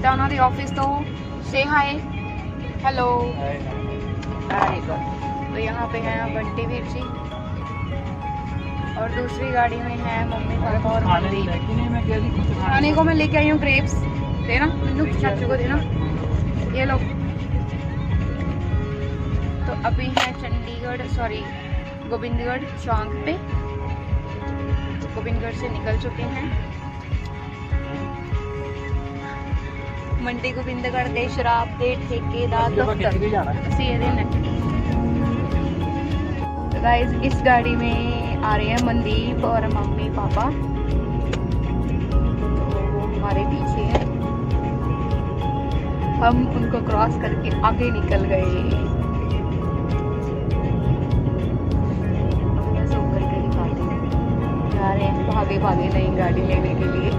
ਕੀਤਾ ਉਹਨਾਂ ਦੇ ऑफिस तो से हाय हेलो वेरी गुड। तो यहाँ पे है बंटी वीर जी और दूसरी गाड़ी में है मम्मी पापा और मनदीप। खाने को मैं लेके आई हूँ ग्रेप्स, देना मिन्नू चाचू को देना, ये लो। तो अभी है चंडीगढ़ सॉरी गोविंदगढ़ चौक पे, गोविंदगढ़ से निकल चुके हैं। मंडी गोविंदगढ़ के शराब के ठेके दा दफ्तर ਅਸੀਂ ਇਹਦੇ ਨੇ। गाइस इस गाड़ी में आ रहे हैं मनदीप और मम्मी पापा, तो वो हमारे पीछे है, हम उनको क्रॉस करके आगे निकल गए। जूम करके दिखाते हैं, जा रहे हैं भागे भागे नई गाड़ी लेने के लिए।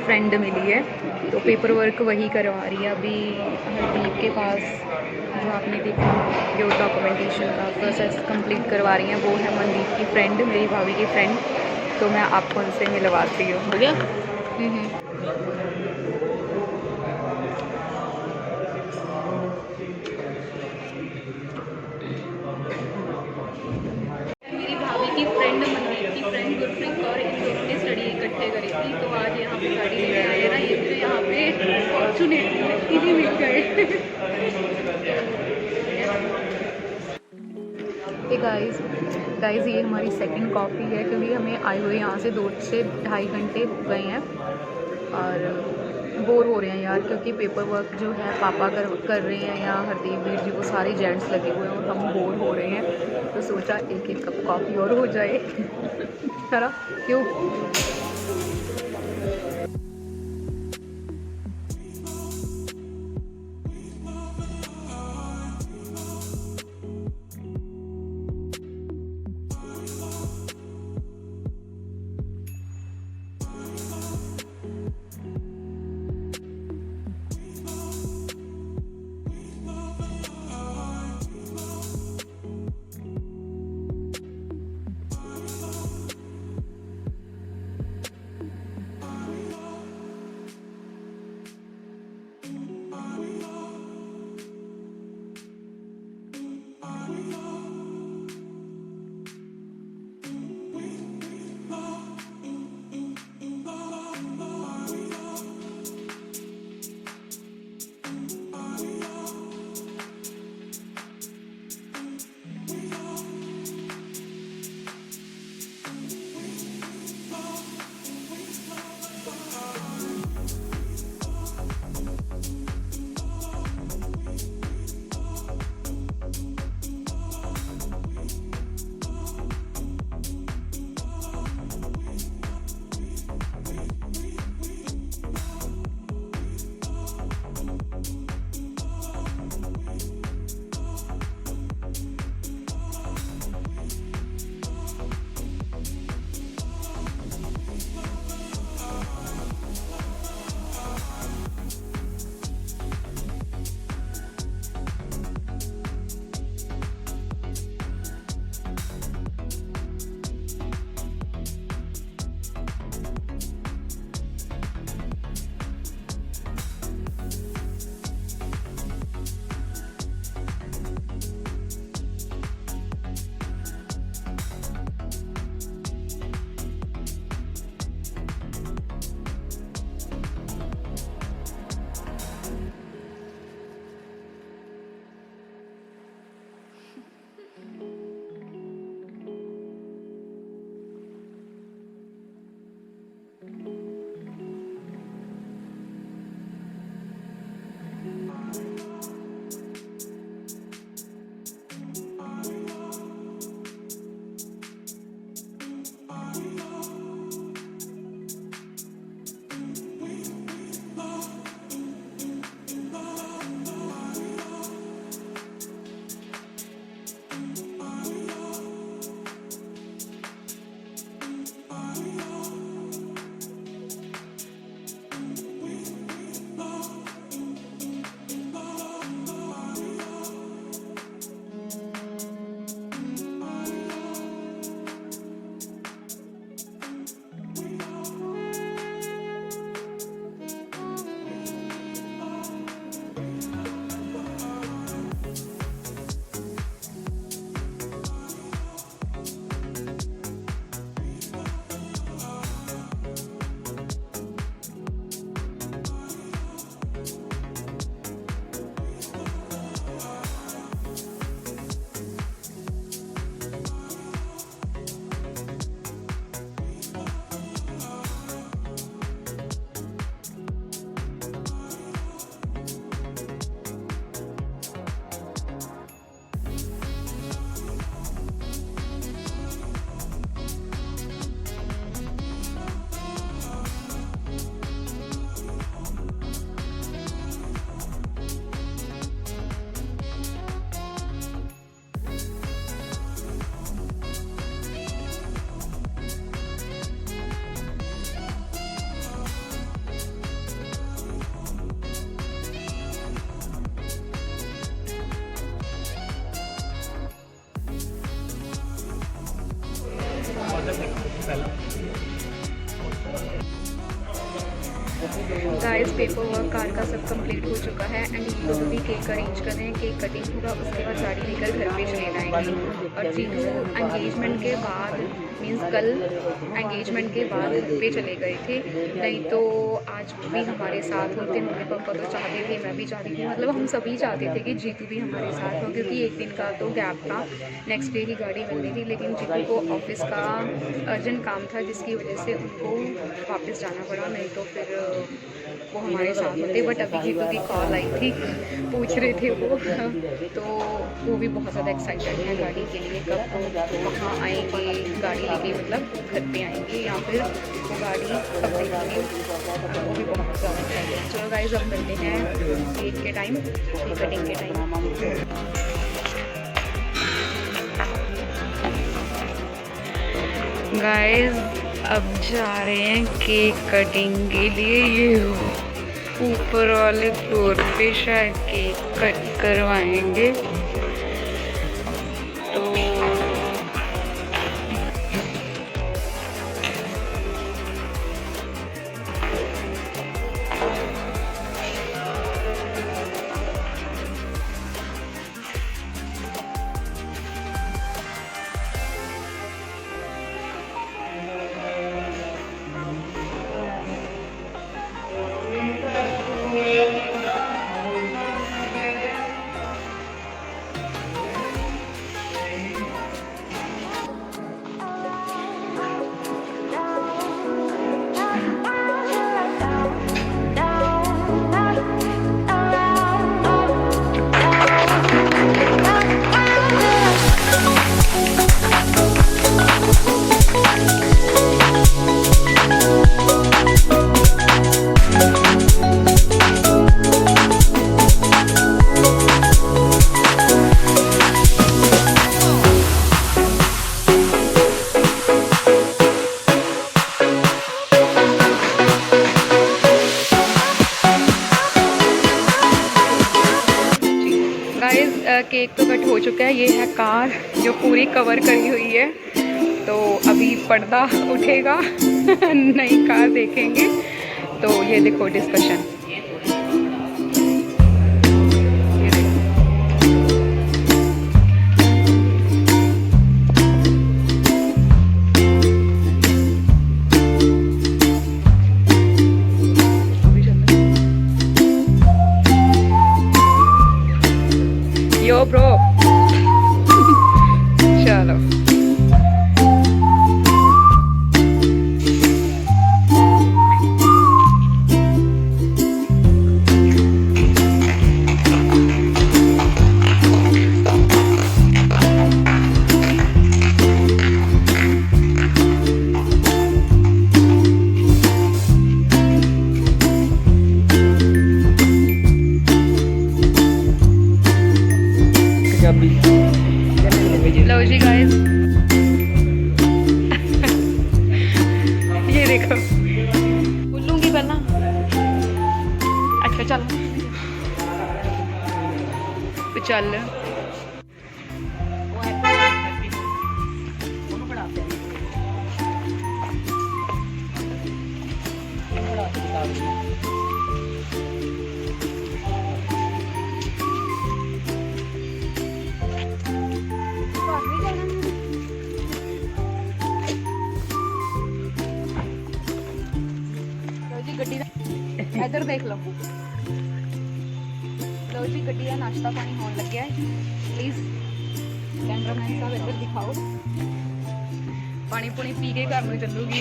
फ्रेंड मिली है, तो पेपर वर्क वही करवा रही है अभी हरदीप के पास। जो आपने देखा जो डॉक्यूमेंटेशन का प्रोसेस कंप्लीट करवा रही हैं वो है मनदीप की फ्रेंड, मेरी भाभी की फ्रेंड। तो मैं आपको उनसे मिलवाती हूँ। हो गया? मेरी भाभी की फ्रेंड मनदीप की फ्रेंड गुरप्रीत और इन दोनों ने स्टडी इकट्ठे करी थी, तो आज यहाँ पे गाड़ी लेके आए ना, ये मुझे यहाँ पे फॉर्चुनेटली इन्हीं मिल गए। गाइस ये हमारी सेकंड कॉफ़ी है, क्योंकि हमें आए हुए यहाँ से 2 से ढाई घंटे हो गए हैं और बोर हो रहे हैं यार, क्योंकि पेपर वर्क जो है पापा कर रहे हैं या हरदीप वीर जी, वो सारे जेंट्स लगे हुए हैं और हम बोर हो रहे हैं। तो सोचा एक कप कॉफ़ी और हो जाए है ना, क्यों? गाइस पेपर वर्क कार का सब कंप्लीट हो चुका है एंड जीतू को भी केक अरेंज कर रहे हैं, केक कटिंग होगा, उसके बाद गाड़ी लेकर घर पे चले जाएंगे। और जीतू एंगेजमेंट के बाद मीन्स कल एंगेजमेंट के बाद घर पे चले गए थे, नहीं तो आज भी हमारे साथ होते। मम्मी पापा तो चाहते थे, मैं भी चाहती थी, मतलब हम सभी चाहते थे कि जीतू भी हमारे साथ हो, क्योंकि एक दिन का तो गैप था, नेक्स्ट डे ही गाड़ी मिलनी थी। लेकिन जीतू को ऑफिस का अर्जेंट काम था जिसकी वजह से उनको वापस जाना पड़ा, नहीं तो फिर वो हमारे साथ होते। बट अभी जीतू की कॉल आई थी, पूछ रहे थे वो, तो वो भी बहुत ज़्यादा एक्साइटेड है गाड़ी के लिए, कब वो वहाँ आएंगे गाड़ी लेके, मतलब घर पे आएंगे या फिर वो गाड़ी कब देखेंगे, वो भी बहुत ज़्यादा एक्साइटेड है। चलो गाइस अब मिलते हैं केक के टाइम, केक कटिंग के टाइम। गाइस अब जा रहे हैं केक कटिंग के लिए, ये ऊपर वाले फ्लोर पे शायद केक कट करवाएंगे। तो केक तो कट हो चुका है, ये है कार जो पूरी कवर करी हुई है, तो अभी पर्दा उठेगा नई कार देखेंगे। तो ये देखो डिस्कशन, यो ब्रो चलो लो जी गाइस ये देखो बोलूंगी पहला। अच्छा चल तो चल इधर देख लो। लो जी गड्डी का नाश्ता पानी होने लग गया है, प्लीज कैमरामैन साहब इधर दिखाओ। पानी पुनी पी के घर में चलूगी।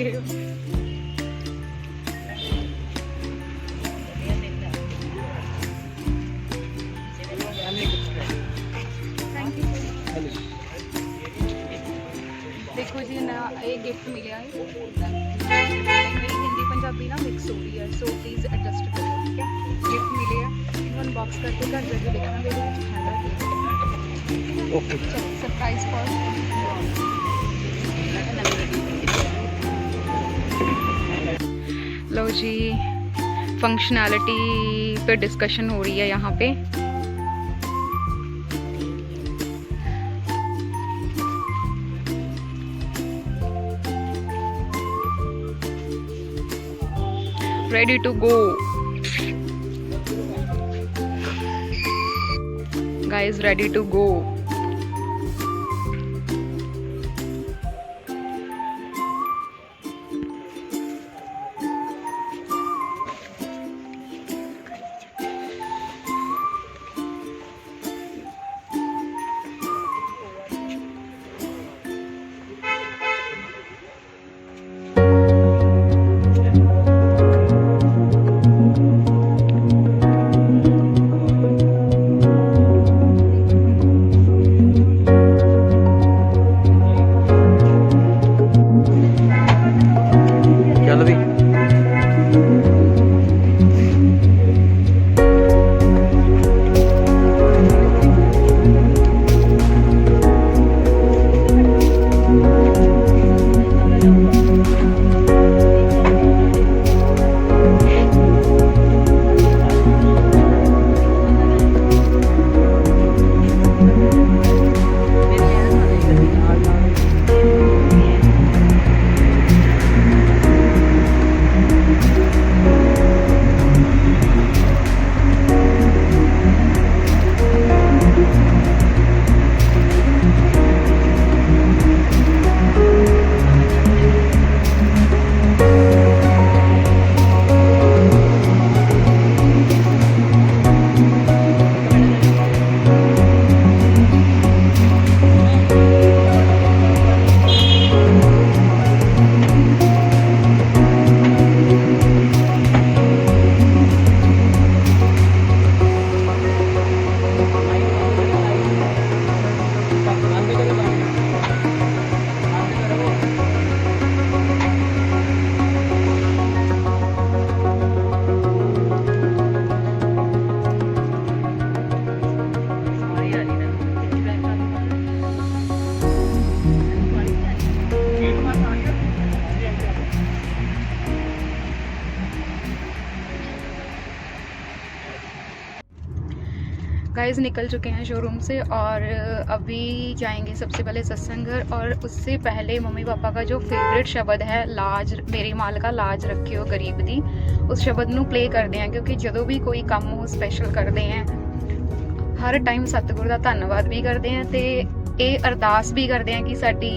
देखो जी ना एक गिफ्ट मिला है, मेरी हिंदी पंजाबी ना मिक्स हो रही है, सो प्लीज एडजस्ट करो, ठीक है। गिफ्ट मिले हैं, अनबॉक्स करके घर जाके देखना मेरे ओके। सरप्राइज फॉर लो जी, फंक्शनैलिटी पे डिस्कशन हो रही है यहाँ पे। ready to go. Guys, ready to go. Guys निकल चुके हैं शोरूम से और अभी जाएंगे सबसे पहले सत्संग घर, और उससे पहले मम्मी पापा का जो फेवरेट शब्द है लाज मेरी माल का लाज रखियो गरीब दी, उस शब्द ਨੂੰ प्ले करते हैं क्योंकि ਜਦੋਂ भी कोई काम वो स्पेशल करते हैं हर टाइम सतगुरु का धन्यवाद भी करते हैं तो ये अरदास भी करते हैं कि साडी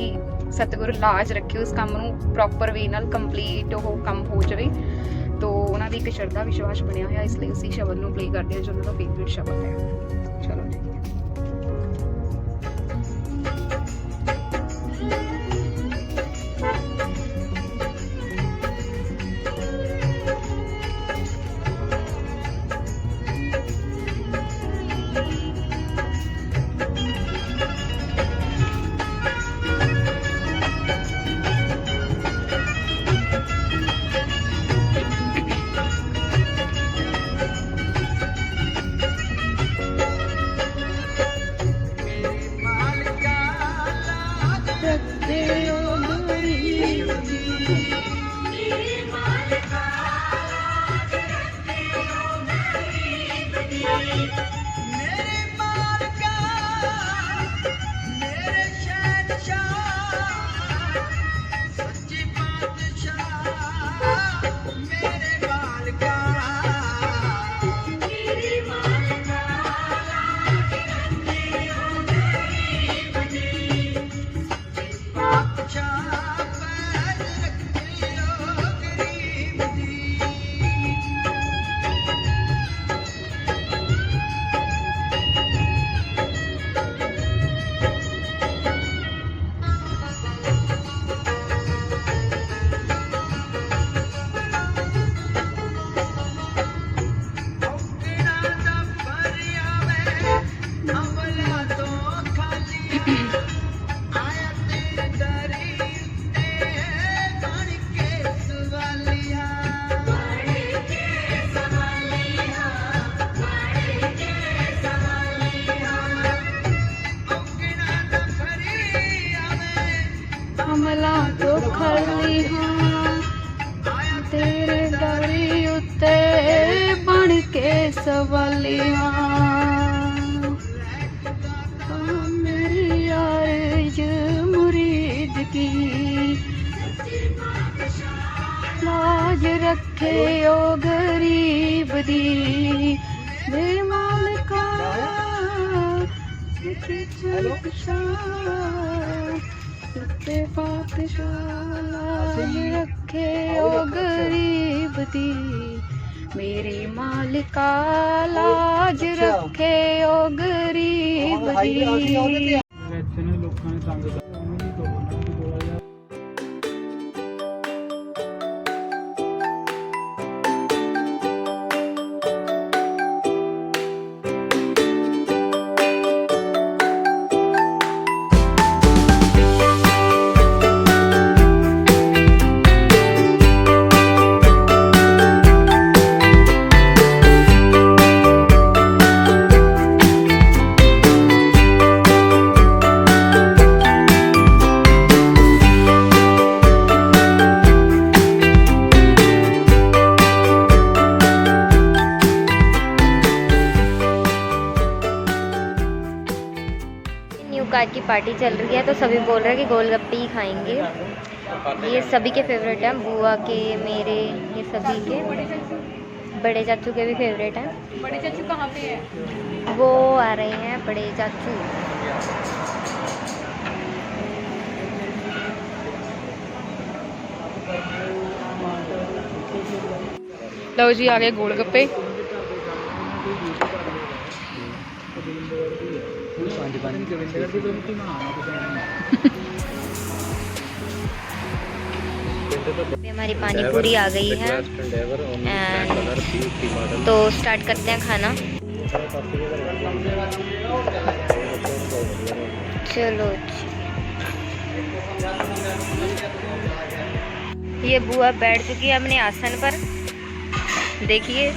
सतगुरु लाज रखियो उस काम ਨੂੰ प्रॉपर वे नाल कंप्लीट वो काम हो जाए। तो उन्होंने एक श्रद्धा विश्वास बनया है, इसलिए उसी शब्द ਨੂੰ प्ले करते हैं जो उन्होंने फेवरेट शब्द है। चलो जी। हमला तो खली हाँ तेरे दरी उत्ते बन के सवालिया मेरी यार मुरीद की लाज रखे ओ गरीब दी मेरे मालिका पातशाह लाज रखे ओ गरीब दी मेरे मालिका लाज रखे ओ गरीब दी। कार की पार्टी चल रही है तो सभी बोल रहे हैं कि गोलगप्पे ही खाएंगे। ये सभी के फेवरेट हैं, बुआ के, मेरे, ये सभी के। बड़े चाचू के भी फेवरेट हैं। बड़े चाचू कहाँ पे है? वो आ रहे हैं बड़े चाचू। लो जी, आ गए गोलगप्पे। हमारी पानी पूरी आ गई है तो स्टार्ट करते हैं खाना। चलो ये बुआ बैठ चुकी है अपने आसन पर, देखिए।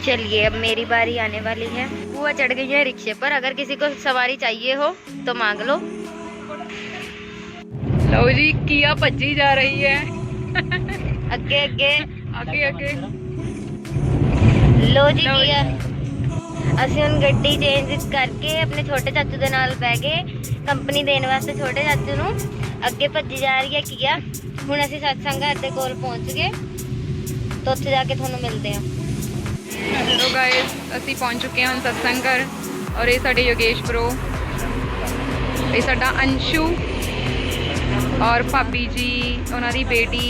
चलिए अब मेरी बारी आने वाली है। बुआ चढ़ गई है रिक्शे पर, अगर किसी को सवारी चाहिए हो तो मांग लो। लो जी, किया भज्जी जा रही है। अगे अगे आगे आगे। लो जी किया ਅਸੀਂ ਹੁਣ ਗੱਡੀ ਚੇਂਜ ਕਰਕੇ ਆਪਣੇ ਛੋਟੇ ਚਾਚੂ ਦੇ ਨਾਲ ਬਹਿ ਗਏ ਕੰਪਨੀ ਦੇਣ ਵਾਸਤੇ। ਛੋਟੇ ਚਾਚੂ ਨੂੰ ਅੱਗੇ ਭੱਜੀ ਜਾ ਰਹੀ ਹੈ ਕੀਆ। ਹੁਣ ਅਸੀਂ ਸਤਸੰਗ ਘਰ ਦੇ ਕੋਲ ਪਹੁੰਚ ਗਏ तो ਉੱਥੇ ਜਾ ਕੇ ਤੁਹਾਨੂੰ ਮਿਲਦੇ ਹਾਂ। हेलो गाइस, ਅਸੀਂ ਪਹੁੰਚ ਚੁੱਕੇ ਹਾਂ ਸਤਸੰਗ ਘਰ ਔਰ ਇਹ ਸਾਡੇ योगेश ब्रो, ਇਹ ਸਾਡਾ अंशु और भाभी जी, ਉਹਨਾਂ ਦੀ बेटी।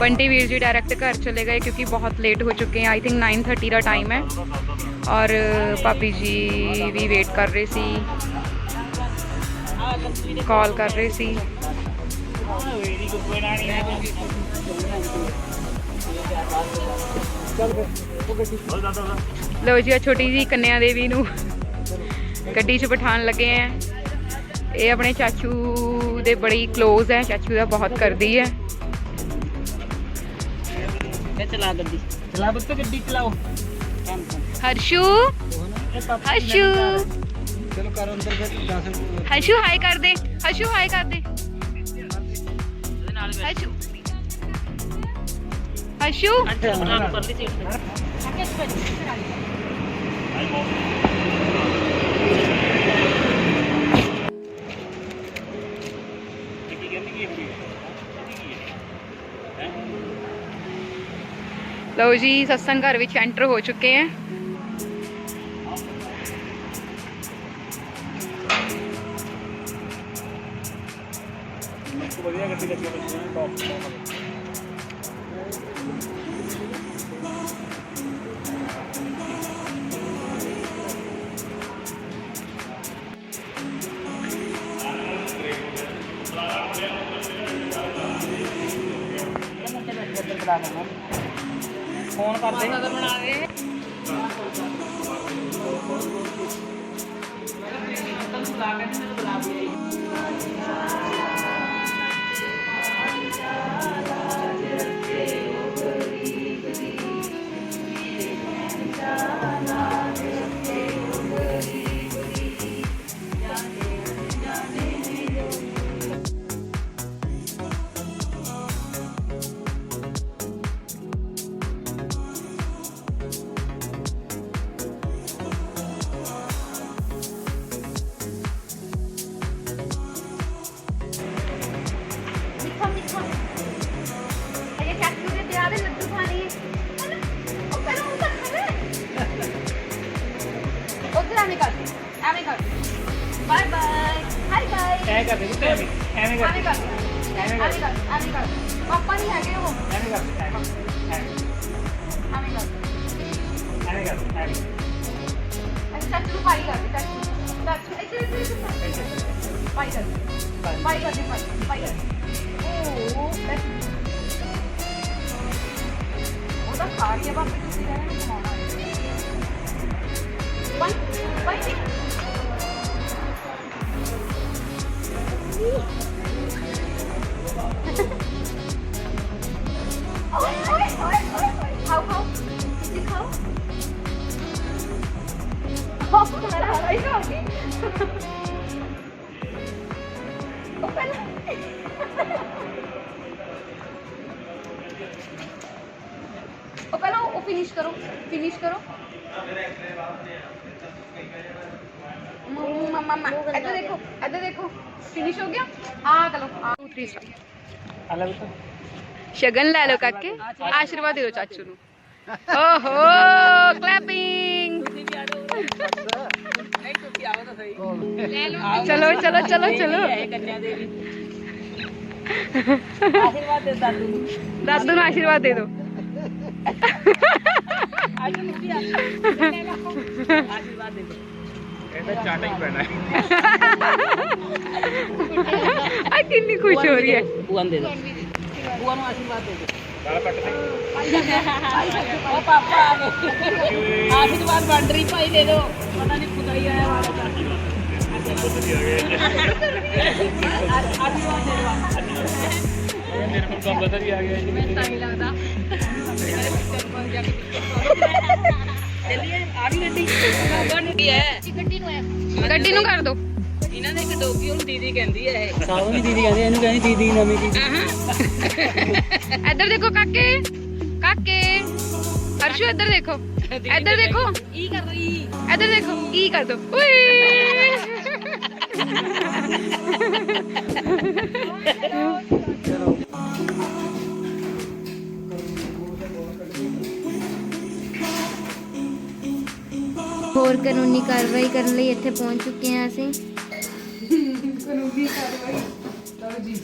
बंटी वीर जी डायरेक्ट घर चले गए क्योंकि बहुत लेट हो चुके हैं। आई थिंक 9:30 का टाइम है और भाभी जी भी वेट कर रहे सी, कॉल कर रहे सी। लो जी, छोटी जी कन्या देवी नू गड्डी च बिठान लगे हैं। ये अपने चाचू दे बड़ी क्लोज है, चाचू का बहुत करदी है। चला गड्डी, चला बच्चे गड्डी चलाओ। हर्षु, हर्षु, चलो करो अंदर फिर। हर्षु हाय कर दे, हर्षु हाय कर दे। हर्षु, हर्षु, लो जी, सत्संग घर विच एंटर हो चुके हैं। फोन कर दे। ਕਰ ਦੇ ਪੁੱਤ ਐਵੇਂ ਐਵੇਂ ਕਰ ਐਵੇਂ ਕਰ ਪਾਪਾ ਨਹੀਂ ਹੈਗੇ ਉਹ ਐਵੇਂ ਕਰ ਐਵੇਂ ਕਰ ਐਵੇਂ ਅੱਛਾ ਚਾਚੂ ਨੂੰ ਪਾਈ ਕਰ ਚਾਚੂ ਇੱਥੇ ਪਾਈ ਕਰ ਉਹ ਉਹਦਾ ਖਾ ਗਿਆ ਬਾਪੇ ਤੁਸੀਂ ਰਹਿਣਾ ਨਹੀਂ ਖਾਣਾ ਬਾਈ ਖਾਓ ਤੁਸੀਂ ਖਾਓ ਮੇਰਾ ਹਾਈ ਹੋ ਗਈ ਉਹ ਪਹਿਲਾਂ ਉਹ ਫਿਨਿਸ਼ ਕਰੋ मम्मा इधर देखो फिनिश हो गया चलो ਅਲੱਗ ਤੋਂ शगन ले लो काके आशीर्वाद दे दो चाचू नु ओहो क्लैपिंग चलो चलो चलो चलो दादू नु आशीर्वाद दे दो ਚਾਟਾ ਹੀ ਪੈਣਾ ਹੈ ਆ ਕਿੰਨੀ ਖੁਸ਼ ਹੋ ਰਹੀ ਹੈ ਬੂਆ ਨੂੰ ਦੇ ਦੋ ਬੂਆ ਨੂੰ ਆਸ਼ੀਰਵਾਦ ਦੇ ਦੋ ਗਾਲ ਕੱਟ ਦੇ ਉਹ ਪਾਪਾ ਆ ਗਏ ਆਸ਼ੀਰਵਾਦ ਵੰਡ ਰਹੀ ਭਾਈ ਦੇ ਦੋ ਪਤਾ ਨਹੀਂ ਖੁਦਾ ਹੀ ਆਇਆ ਵਾਲਾ ਆਸ਼ੀਰਵਾਦ ਮੇਰੇ ਕੋਲ ਕੰਮ ਬਦਲ ਹੀ ਆ ਗਿਆ ਜੀ ਮੈਨੂੰ ਤਾਂ ਨਹੀਂ ਲੱਗਦਾ ਚੱਲੀਏ ਆ ਵੀ ਗੱਡੀ ਗੱਡੀ ਹੈ ਗੱਡੀ ਨੂੰ ਕਰ ਦੋ ਇਹਨਾਂ ਦੇ ਇੱਕ ਡੋਗੀ ਉਹਨੂੰ ਦੀਦੀ ਕਹਿੰਦੀ ਹੈ ਇਹ ਸਾਹੋਂ ਵੀ ਦੀਦੀ ਕਹਿੰਦੇ ਇਹਨੂੰ ਕਹਿੰਦੀ ਦੀਦੀ ਨਵੀਂ ਦੀ ਇੱਧਰ ਦੇਖੋ ਕਾਕੇ ਹਰਸ਼ੂ ਇੱਧਰ ਦੇਖੋ ਕੀ ਕਰ ਰਹੀ ਇੱਧਰ ਦੇਖੋ ਕੀ ਕਰ ਦੋ ਓਏ ਹੋਰ ਕਾਨੂੰਨੀ ਕਾਰਵਾਈ ਕਰਨ ਲਈ ਇੱਥੇ ਪਹੁੰਚ ਚੁੱਕੇ ਹਾਂ ਅਸੀਂ ਕਾਨੂੰਨੀ ਕਾਰਵਾਈ ਲਓ ਜੀ